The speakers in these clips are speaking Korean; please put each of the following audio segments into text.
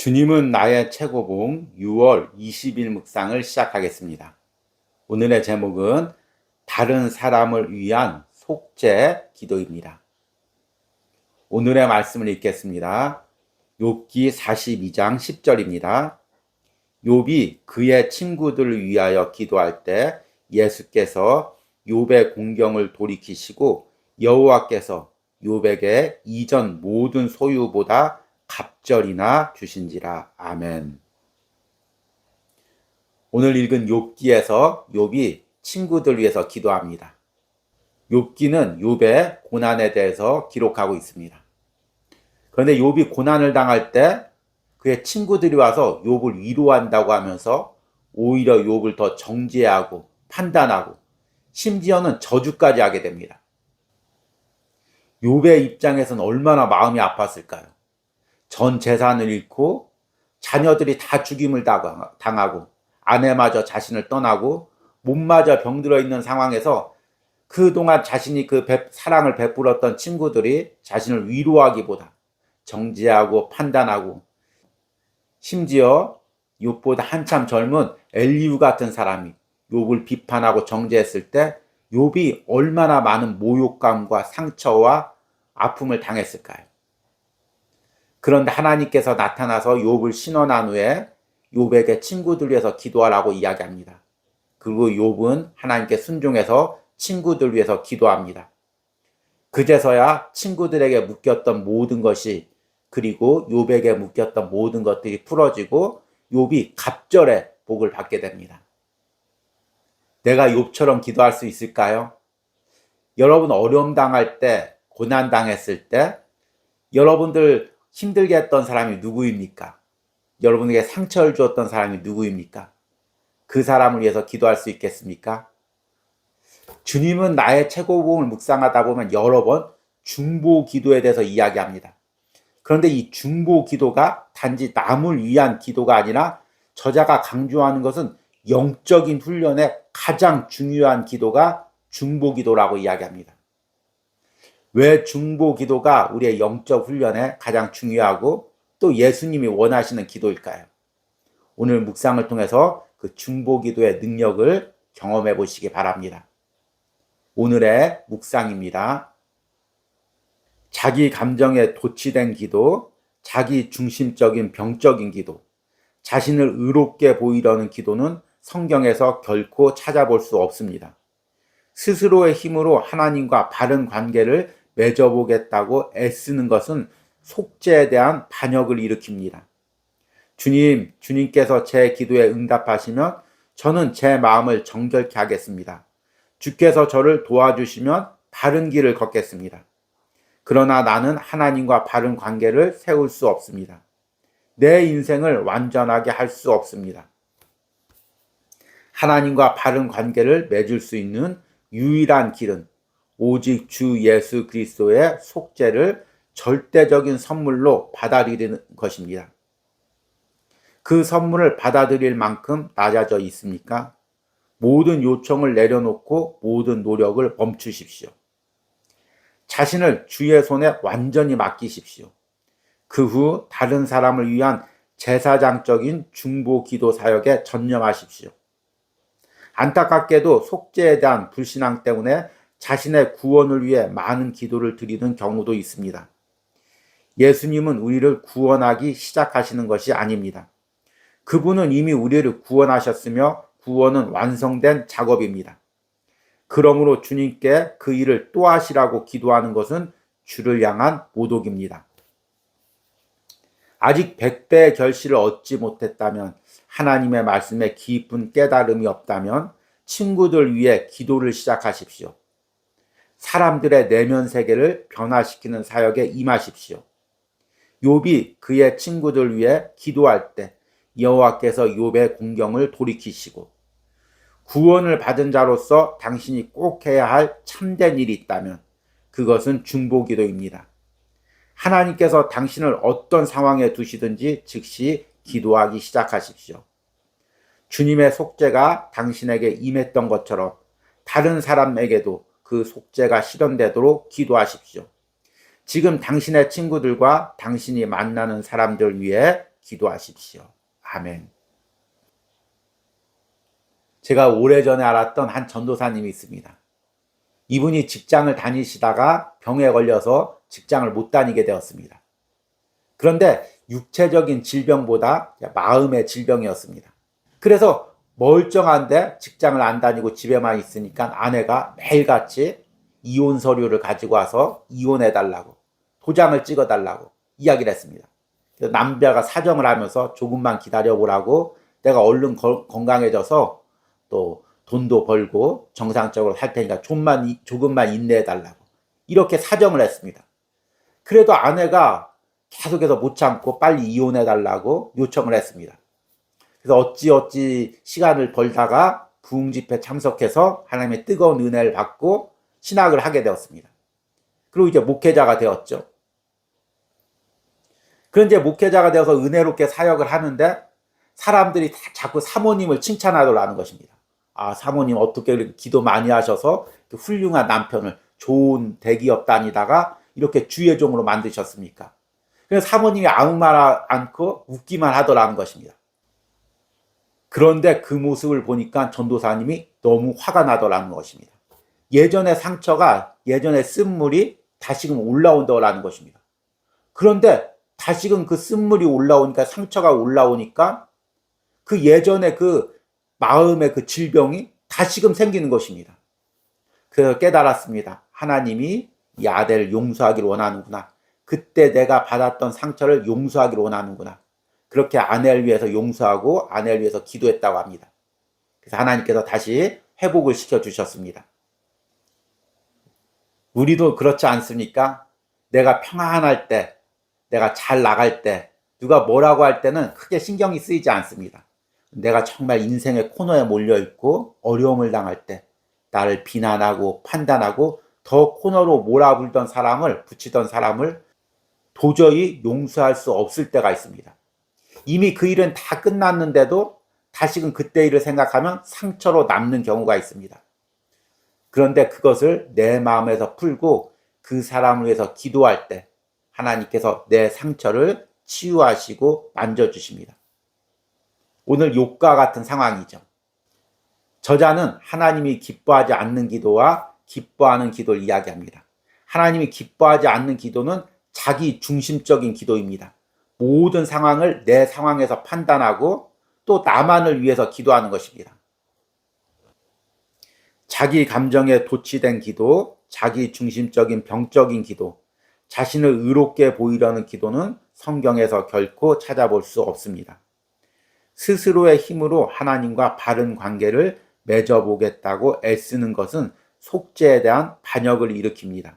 주님은 나의 최고봉 6월 20일 묵상을 시작하겠습니다. 오늘의 제목은 다른 사람을 위한 속죄 기도입니다. 오늘의 말씀을 읽겠습니다. 욥기 42장 10절입니다. 욥이 그의 친구들을 위하여 기도할 때 예수께서 욥의 공경을 돌이키시고 여호와께서 욥에게 이전 모든 소유보다 갑절이나 주신지라. 아멘. 오늘 읽은 욥기에서 욥이 친구들 위해서 기도합니다. 욥기는 욥의 고난에 대해서 기록하고 있습니다. 그런데 욥이 고난을 당할 때 그의 친구들이 와서 욥을 위로한다고 하면서 오히려 욥을 더 정죄하고 판단하고 심지어는 저주까지 하게 됩니다. 욥의 입장에서는 얼마나 마음이 아팠을까요? 전 재산을 잃고 자녀들이 다 죽임을 당하고 아내마저 자신을 떠나고 몸마저 병들어 있는 상황에서 그동안 자신이 사랑을 베풀었던 친구들이 자신을 위로하기보다 정죄하고 판단하고 심지어 욥보다 한참 젊은 엘리후 같은 사람이 욥을 비판하고 정죄했을 때 욥이 얼마나 많은 모욕감과 상처와 아픔을 당했을까요? 그런데 하나님께서 나타나서 욥을 신원한 후에 욥에게 친구들 위해서 기도하라고 이야기합니다. 그리고 욥은 하나님께 순종해서 친구들 위해서 기도합니다. 그제서야 친구들에게 묶였던 모든 것이 그리고 욥에게 묶였던 모든 것들이 풀어지고 욥이 갑절의 복을 받게 됩니다. 내가 욥처럼 기도할 수 있을까요? 여러분 어려움 당할 때, 고난 당했을 때 여러분들 힘들게 했던 사람이 누구입니까? 여러분에게 상처를 주었던 사람이 누구입니까? 그 사람을 위해서 기도할 수 있겠습니까? 주님은 나의 최고봉을 묵상하다 보면 여러 번 중보 기도에 대해서 이야기합니다. 그런데 이 중보 기도가 단지 남을 위한 기도가 아니라 저자가 강조하는 것은 영적인 훈련의 가장 중요한 기도가 중보 기도라고 이야기합니다. 왜 중보 기도가 우리의 영적 훈련에 가장 중요하고 또 예수님이 원하시는 기도일까요? 오늘 묵상을 통해서 그 중보 기도의 능력을 경험해 보시기 바랍니다. 오늘의 묵상입니다. 자기 감정에 도취된 기도, 자기 중심적인 병적인 기도, 자신을 의롭게 보이려는 기도는 성경에서 결코 찾아볼 수 없습니다. 스스로의 힘으로 하나님과 바른 관계를 맺어보겠다고 애쓰는 것은 속죄에 대한 반역을 일으킵니다. 주님께서 제 기도에 응답하시면 저는 제 마음을 정결케 하겠습니다. 주께서 저를 도와주시면 바른 길을 걷겠습니다. 그러나 나는 하나님과 바른 관계를 세울 수 없습니다. 내 인생을 완전하게 할 수 없습니다. 하나님과 바른 관계를 맺을 수 있는 유일한 길은 오직 주 예수 그리스도의 속죄를 절대적인 선물로 받아들이는 것입니다. 그 선물을 받아들일 만큼 낮아져 있습니까? 모든 요청을 내려놓고 모든 노력을 멈추십시오. 자신을 주의 손에 완전히 맡기십시오. 그 후 다른 사람을 위한 제사장적인 중보 기도 사역에 전념하십시오. 안타깝게도 속죄에 대한 불신앙 때문에 자신의 구원을 위해 많은 기도를 드리는 경우도 있습니다. 예수님은 우리를 구원하기 시작하시는 것이 아닙니다. 그분은 이미 우리를 구원하셨으며 구원은 완성된 작업입니다. 그러므로 주님께 그 일을 또 하시라고 기도하는 것은 주를 향한 모독입니다. 아직 100배의 결실을 얻지 못했다면, 하나님의 말씀에 깊은 깨달음이 없다면 친구들 위해 기도를 시작하십시오. 사람들의 내면 세계를 변화시키는 사역에 임하십시오. 욥이 그의 친구들 위해 기도할 때 여호와께서 욥의 공경을 돌이키시고 구원을 받은 자로서 당신이 꼭 해야 할 참된 일이 있다면 그것은 중보기도입니다. 하나님께서 당신을 어떤 상황에 두시든지 즉시 기도하기 시작하십시오. 주님의 속죄가 당신에게 임했던 것처럼 다른 사람에게도 그 속죄가 실현되도록 기도하십시오. 지금 당신의 친구들과 당신이 만나는 사람들 위해 기도하십시오. 아멘. 제가 오래전에 알았던 한 전도사님이 있습니다. 이분이 직장을 다니시다가 병에 걸려서 직장을 못 다니게 되었습니다. 그런데 육체적인 질병보다 마음의 질병이었습니다. 그래서 멀쩡한데 직장을 안 다니고 집에만 있으니까 아내가 매일같이 이혼 서류를 가지고 와서 이혼해달라고, 도장을 찍어달라고 이야기를 했습니다. 그래서 남자가 사정을 하면서 조금만 기다려보라고, 내가 얼른 건강해져서 또 돈도 벌고 정상적으로 할 테니까 조금만 인내해달라고 이렇게 사정을 했습니다. 그래도 아내가 계속해서 못 참고 빨리 이혼해달라고 요청을 했습니다. 그래서 어찌어찌 시간을 벌다가 부흥집회 참석해서 하나님의 뜨거운 은혜를 받고 신학을 하게 되었습니다. 그리고 이제 목회자가 되었죠. 그런 이제 목회자가 되어서 은혜롭게 사역을 하는데 사람들이 다 자꾸 사모님을 칭찬하더라는 것입니다. 아, 사모님 어떻게 이렇게 기도 많이 하셔서 훌륭한 남편을 좋은 대기업 다니다가 이렇게 주의 종으로 만드셨습니까? 그래서 사모님이 아무 말 않고 웃기만 하더라는 것입니다. 그런데 그 모습을 보니까 전도사님이 너무 화가 나더라는 것입니다. 예전의 상처가, 예전의 쓴물이 다시금 올라온다라는 것입니다. 그런데 다시금 그 쓴물이 올라오니까, 상처가 올라오니까 그 예전의 그 마음의 그 질병이 다시금 생기는 것입니다. 그래서 깨달았습니다. 하나님이 이 아들을 용서하기를 원하는구나. 그때 내가 받았던 상처를 용서하기를 원하는구나. 그렇게 아내를 위해서 용서하고 아내를 위해서 기도했다고 합니다. 그래서 하나님께서 다시 회복을 시켜주셨습니다. 우리도 그렇지 않습니까? 내가 평안할 때, 내가 잘 나갈 때, 누가 뭐라고 할 때는 크게 신경이 쓰이지 않습니다. 내가 정말 인생의 코너에 몰려있고 어려움을 당할 때, 나를 비난하고 판단하고 더 코너로 몰아붙이던 사람을 도저히 용서할 수 없을 때가 있습니다. 이미 그 일은 다 끝났는데도 다시금 그때 일을 생각하면 상처로 남는 경우가 있습니다. 그런데 그것을 내 마음에서 풀고 그 사람을 위해서 기도할 때 하나님께서 내 상처를 치유하시고 만져주십니다. 오늘 욥과 같은 상황이죠. 저자는 하나님이 기뻐하지 않는 기도와 기뻐하는 기도를 이야기합니다. 하나님이 기뻐하지 않는 기도는 자기 중심적인 기도입니다. 모든 상황을 내 상황에서 판단하고 또 나만을 위해서 기도하는 것입니다. 자기 감정에 도취된 기도, 자기 중심적인 병적인 기도, 자신을 의롭게 보이려는 기도는 성경에서 결코 찾아볼 수 없습니다. 스스로의 힘으로 하나님과 바른 관계를 맺어보겠다고 애쓰는 것은 속죄에 대한 반역을 일으킵니다.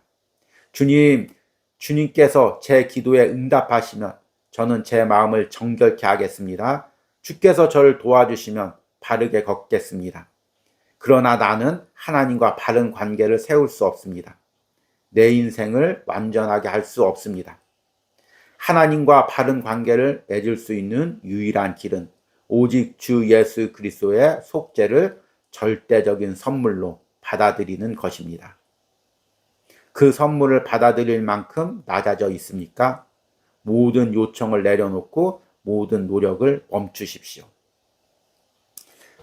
주님께서 제 기도에 응답하시면 저는 제 마음을 정결케 하겠습니다. 주께서 저를 도와주시면 바르게 걷겠습니다. 그러나 나는 하나님과 바른 관계를 세울 수 없습니다. 내 인생을 완전하게 할 수 없습니다. 하나님과 바른 관계를 맺을 수 있는 유일한 길은 오직 주 예수 그리스도의 속죄를 절대적인 선물로 받아들이는 것입니다. 그 선물을 받아들일 만큼 낮아져 있습니까? 모든 요청을 내려놓고 모든 노력을 멈추십시오.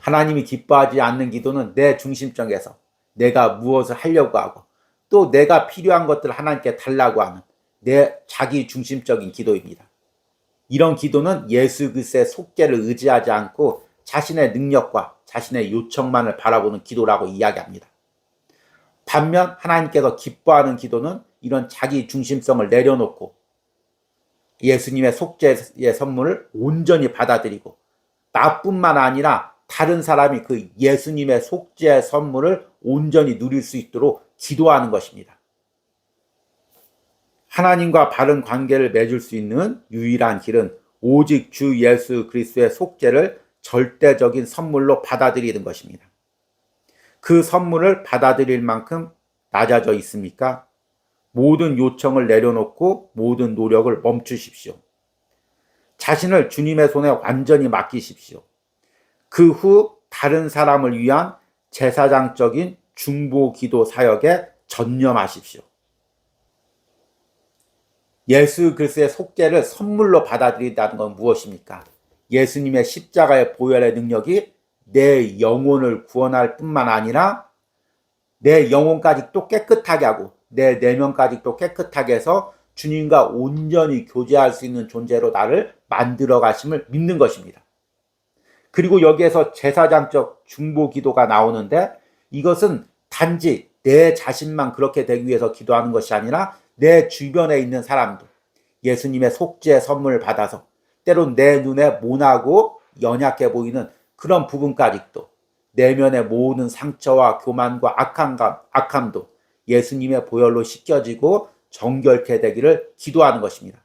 하나님이 기뻐하지 않는 기도는 내 중심적에서 내가 무엇을 하려고 하고 또 내가 필요한 것들을 하나님께 달라고 하는 내 자기 중심적인 기도입니다. 이런 기도는 예수 그리스도의 속죄를 의지하지 않고 자신의 능력과 자신의 요청만을 바라보는 기도라고 이야기합니다. 반면 하나님께서 기뻐하는 기도는 이런 자기 중심성을 내려놓고 예수님의 속죄의 선물을 온전히 받아들이고 나뿐만 아니라 다른 사람이 그 예수님의 속죄의 선물을 온전히 누릴 수 있도록 기도하는 것입니다. 하나님과 바른 관계를 맺을 수 있는 유일한 길은 오직 주 예수 그리스도의 속죄를 절대적인 선물로 받아들이는 것입니다. 그 선물을 받아들일 만큼 낮아져 있습니까? 모든 요청을 내려놓고 모든 노력을 멈추십시오. 자신을 주님의 손에 완전히 맡기십시오. 그 후 다른 사람을 위한 제사장적인 중보 기도 사역에 전념하십시오. 예수 그리스도의 속죄를 선물로 받아들인다는 건 무엇입니까? 예수님의 십자가의 보혈의 능력이 내 영혼을 구원할 뿐만 아니라 내 영혼까지 또 깨끗하게 하고 내 내면까지 또 깨끗하게 해서 주님과 온전히 교제할 수 있는 존재로 나를 만들어 가심을 믿는 것입니다. 그리고 여기에서 제사장적 중보 기도가 나오는데 이것은 단지 내 자신만 그렇게 되기 위해서 기도하는 것이 아니라 내 주변에 있는 사람도 예수님의 속죄의 선물을 받아서 때론 내 눈에 모나고 연약해 보이는 그런 부분까지도 내면의 모든 상처와 교만과 악함도 예수님의 보혈로 씻겨지고 정결케 되기를 기도하는 것입니다.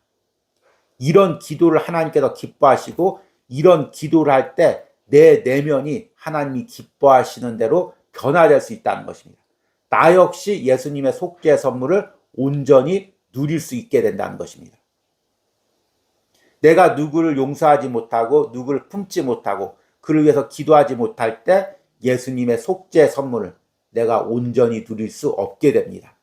이런 기도를 하나님께서 기뻐하시고 이런 기도를 할 때 내 내면이 하나님이 기뻐하시는 대로 변화될 수 있다는 것입니다. 나 역시 예수님의 속죄의 선물을 온전히 누릴 수 있게 된다는 것입니다. 내가 누구를 용서하지 못하고 누구를 품지 못하고 그를 위해서 기도하지 못할 때 예수님의 속죄의 선물을 내가 온전히 누릴 수 없게 됩니다.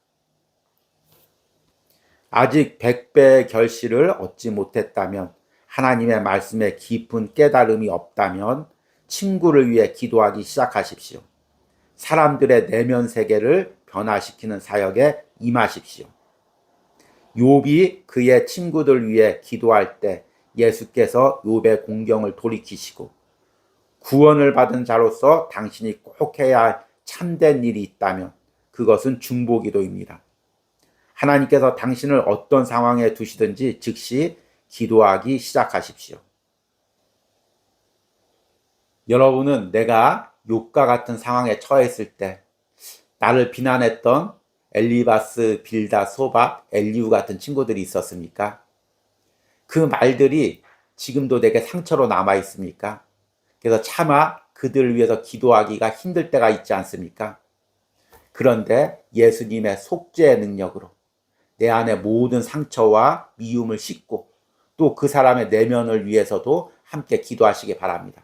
아직 100배의 결실을 얻지 못했다면, 하나님의 말씀에 깊은 깨달음이 없다면 친구를 위해 기도하기 시작하십시오. 사람들의 내면 세계를 변화시키는 사역에 임하십시오. 욥이 그의 친구들 위해 기도할 때 예수께서 욥의 공경을 돌이키시고 구원을 받은 자로서 당신이 꼭 해야 할 참된 일이 있다면 그것은 중보기도입니다. 하나님께서 당신을 어떤 상황에 두시든지 즉시 기도하기 시작하십시오. 여러분은 내가 욥과 같은 상황에 처했을 때 나를 비난했던 엘리바스, 빌다, 소박, 엘리우 같은 친구들이 있었습니까? 그 말들이 지금도 내게 상처로 남아 있습니까? 그래서 차마 그들을 위해서 기도하기가 힘들 때가 있지 않습니까? 그런데 예수님의 속죄의 능력으로 내 안의 모든 상처와 미움을 씻고 또 그 사람의 내면을 위해서도 함께 기도하시기 바랍니다.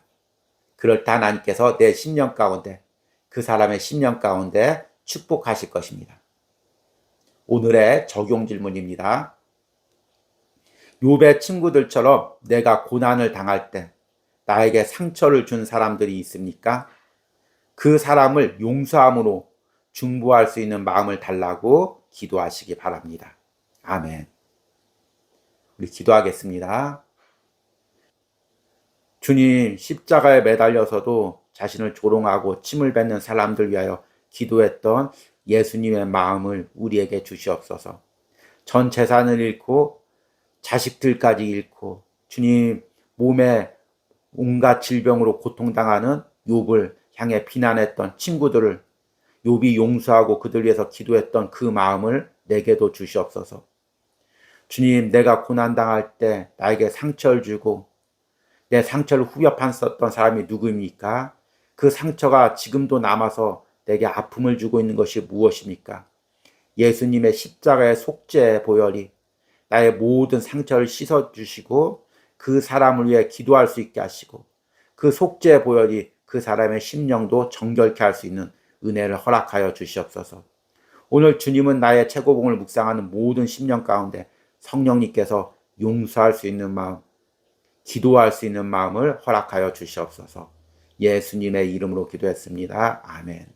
그럴 때 하나님께서 내 심령 가운데, 그 사람의 심령 가운데 축복하실 것입니다. 오늘의 적용 질문입니다. 욥의 친구들처럼 내가 고난을 당할 때 나에게 상처를 준 사람들이 있습니까? 그 사람을 용서함으로 중보할 수 있는 마음을 달라고 기도하시기 바랍니다. 아멘. 우리 기도하겠습니다. 주님, 십자가에 매달려서도 자신을 조롱하고 침을 뱉는 사람들 위하여 기도했던 예수님의 마음을 우리에게 주시옵소서. 전 재산을 잃고 자식들까지 잃고 주님 몸에 온갖 질병으로 고통당하는 욥을 향해 비난했던 친구들을 욥이 용서하고 그들 위해서 기도했던 그 마음을 내게도 주시옵소서. 주님, 내가 고난당할 때 나에게 상처를 주고 내 상처를 후벼 판었던 사람이 누구입니까? 그 상처가 지금도 남아서 내게 아픔을 주고 있는 것이 무엇입니까? 예수님의 십자가의 속죄의 보혈이 나의 모든 상처를 씻어주시고 그 사람을 위해 기도할 수 있게 하시고 그 속죄의 보혈이 그 사람의 심령도 정결케 할 수 있는 은혜를 허락하여 주시옵소서. 오늘 주님은 나의 최고봉을 묵상하는 모든 심령 가운데 성령님께서 용서할 수 있는 마음, 기도할 수 있는 마음을 허락하여 주시옵소서. 예수님의 이름으로 기도했습니다. 아멘.